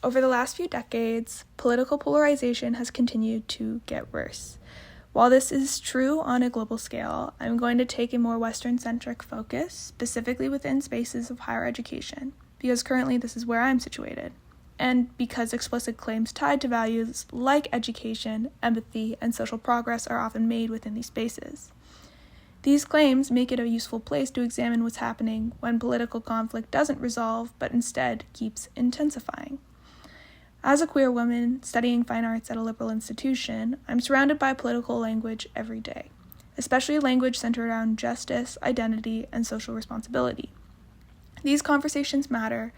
Over the last few decades, political polarization has continued to get worse. While this is true on a global scale, I'm going to take a more Western-centric focus, specifically within spaces of higher education, because currently this is where I'm situated, and because explicit claims tied to values like education, empathy, and social progress are often made within these spaces. These claims make it a useful place to examine what's happening when political conflict doesn't resolve, but instead keeps intensifying. As a queer woman studying fine arts at a liberal institution, I'm surrounded by political language every day, especially language centered around justice, identity, and social responsibility. These conversations matter.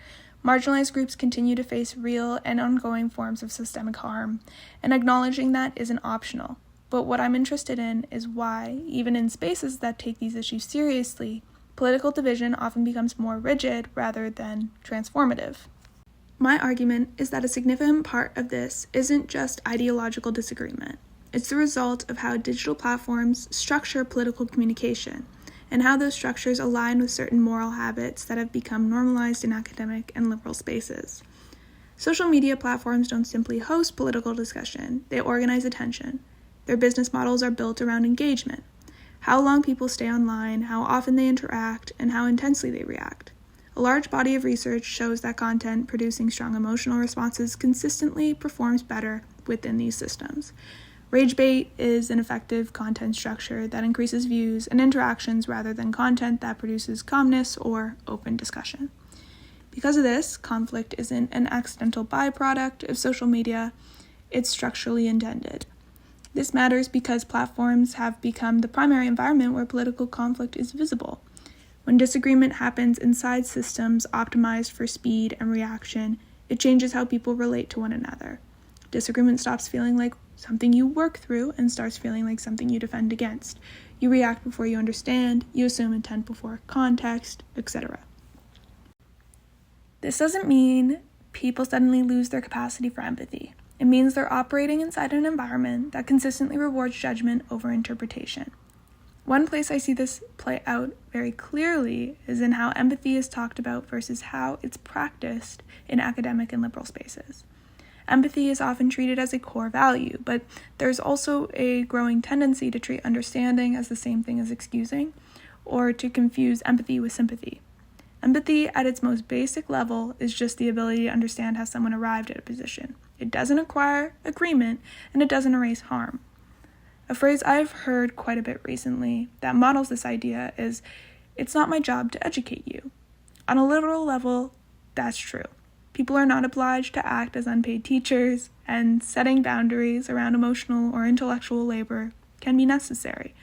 Marginalized groups continue to face real and ongoing forms of systemic harm, and acknowledging that isn't optional. But what I'm interested in is why, even in spaces that take these issues seriously, political division often becomes more rigid rather than transformative. My argument is that a significant part of this isn't just ideological disagreement. It's the result of how digital platforms structure political communication, and how those structures align with certain moral habits that have become normalized in academic and liberal spaces. Social media platforms don't simply host political discussion, they organize attention. Their business models are built around engagement, how long people stay online, how often they interact, and how intensely they react. A large body of research shows that content producing strong emotional responses consistently performs better within these systems. Rage bait is an effective content structure that increases views and interactions rather than content that produces calmness or open discussion. Because of this, conflict isn't an accidental byproduct of social media, it's structurally intended. This matters because platforms have become the primary environment where political conflict is visible. When disagreement happens inside systems optimized for speed and reaction, it changes how people relate to one another. Disagreement stops feeling like something you work through and starts feeling like something you defend against. You react before you understand, you assume intent before context, etc. This doesn't mean people suddenly lose their capacity for empathy. It means they're operating inside an environment that consistently rewards judgment over interpretation. One place I see this play out very clearly is in how empathy is talked about versus how it's practiced in academic and liberal spaces. Empathy is often treated as a core value, but there's also a growing tendency to treat understanding as the same thing as excusing, or to confuse empathy with sympathy. Empathy, at its most basic level, is just the ability to understand how someone arrived at a position. It doesn't require agreement, and it doesn't erase harm. A phrase I've heard quite a bit recently that models this idea is, "It's not my job to educate you." On a literal level, that's true. People are not obliged to act as unpaid teachers, and setting boundaries around emotional or intellectual labor can be necessary.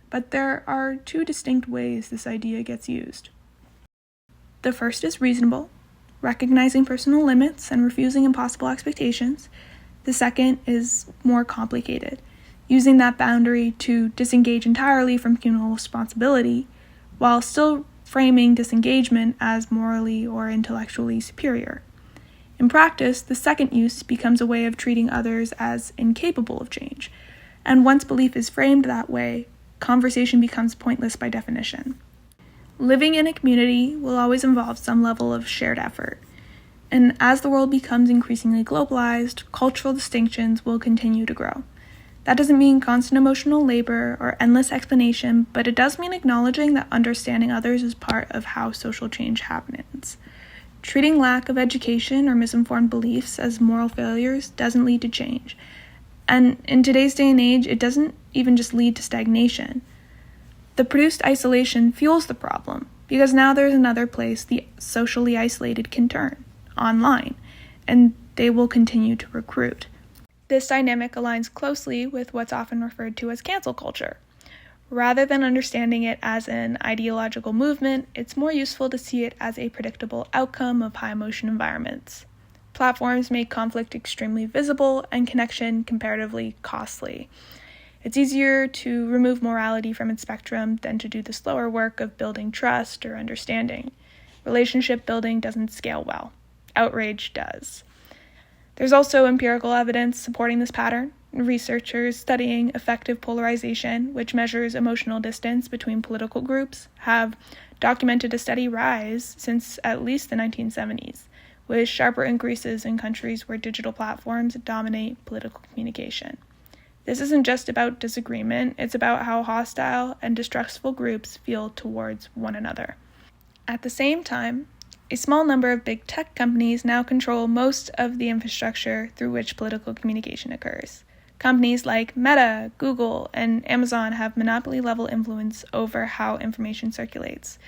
But there are two distinct ways this idea gets used. The first is reasonable, recognizing personal limits and refusing impossible expectations. The second is more complicated, using that boundary to disengage entirely from communal responsibility, while still framing disengagement as morally or intellectually superior. In practice, the second use becomes a way of treating others as incapable of change, and once belief is framed that way, conversation becomes pointless by definition. Living in a community will always involve some level of shared effort, and as the world becomes increasingly globalized, cultural distinctions will continue to grow. That doesn't mean constant emotional labor or endless explanation, but it does mean acknowledging that understanding others is part of how social change happens. Treating lack of education or misinformed beliefs as moral failures doesn't lead to change. And in today's day and age, it doesn't even just lead to stagnation. The produced isolation fuels the problem, because now there's another place the socially isolated can turn, online, and they will continue to recruit. This dynamic aligns closely with what's often referred to as cancel culture. Rather than understanding it as an ideological movement, it's more useful to see it as a predictable outcome of high-emotion environments. Platforms make conflict extremely visible and connection comparatively costly. It's easier to remove morality from its spectrum than to do the slower work of building trust or understanding. Relationship building doesn't scale well. Outrage does. There's also empirical evidence supporting this pattern. Researchers studying effective polarization, which measures emotional distance between political groups, have documented a steady rise since at least the 1970s, with sharper increases in countries where digital platforms dominate political communication. This isn't just about disagreement, it's about how hostile and distrustful groups feel towards one another. At the same time, a small number of big tech companies now control most of the infrastructure through which political communication occurs. Companies like Meta, Google, and Amazon have monopoly-level influence over how information circulates.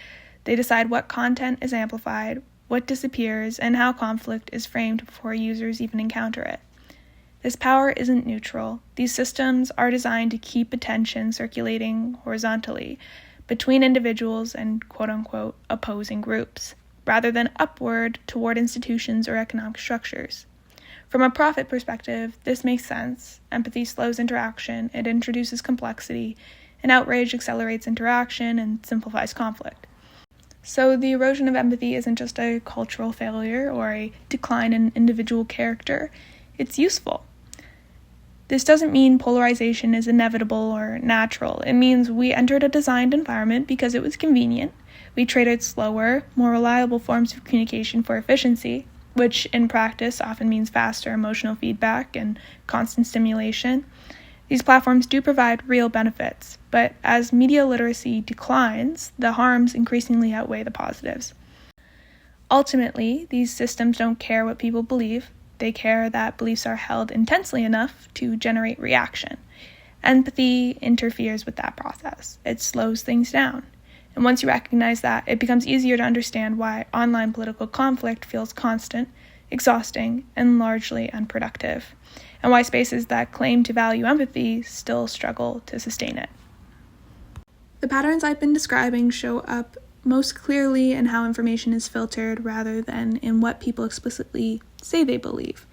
They decide what content is amplified, what disappears, and how conflict is framed before users even encounter it. This power isn't neutral. These systems are designed to keep attention circulating horizontally between individuals and quote-unquote opposing groups, rather than upward toward institutions or economic structures. From a profit perspective, this makes sense. Empathy slows interaction, it introduces complexity, and outrage accelerates interaction and simplifies conflict. So the erosion of empathy isn't just a cultural failure or a decline in individual character, it's useful. This doesn't mean polarization is inevitable or natural. It means we entered a designed environment because it was convenient. We traded slower, more reliable forms of communication for efficiency, which in practice often means faster emotional feedback and constant stimulation. These platforms do provide real benefits, but as media literacy declines, the harms increasingly outweigh the positives. Ultimately, these systems don't care what people believe. They care that beliefs are held intensely enough to generate reaction. Empathy interferes with that process. It slows things down. And once you recognize that, it becomes easier to understand why online political conflict feels constant, exhausting, and largely unproductive, and why spaces that claim to value empathy still struggle to sustain it. The patterns I've been describing show up most clearly in how information is filtered rather than in what people explicitly say they believe.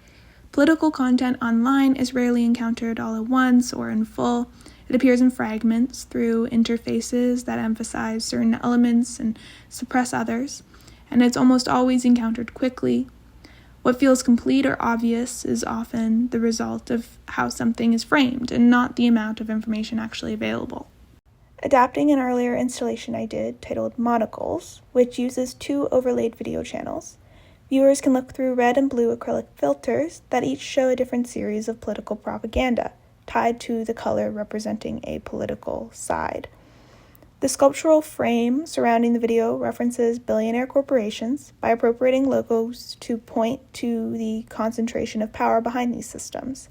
Political content online is rarely encountered all at once or in full. It appears in fragments through interfaces that emphasize certain elements and suppress others, and it's almost always encountered quickly. What feels complete or obvious is often the result of how something is framed and not the amount of information actually available. Adapting an earlier installation I did titled Monocles, which uses 2 overlaid video channels, viewers can look through red and blue acrylic filters that each show a different series of political propaganda, tied to the color representing a political side. The sculptural frame surrounding the video references billionaire corporations by appropriating logos to point to the concentration of power behind these systems,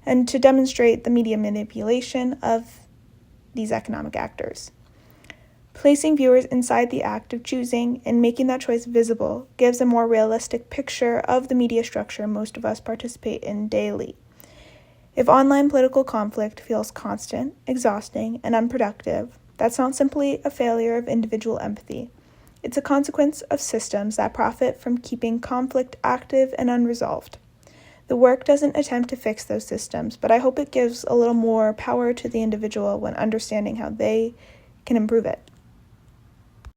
and to demonstrate the media manipulation of these economic actors. Placing viewers inside the act of choosing and making that choice visible gives a more realistic picture of the media structure most of us participate in daily. If online political conflict feels constant, exhausting, and unproductive, that's not simply a failure of individual empathy. It's a consequence of systems that profit from keeping conflict active and unresolved. The work doesn't attempt to fix those systems, but I hope it gives a little more power to the individual when understanding how they can improve it.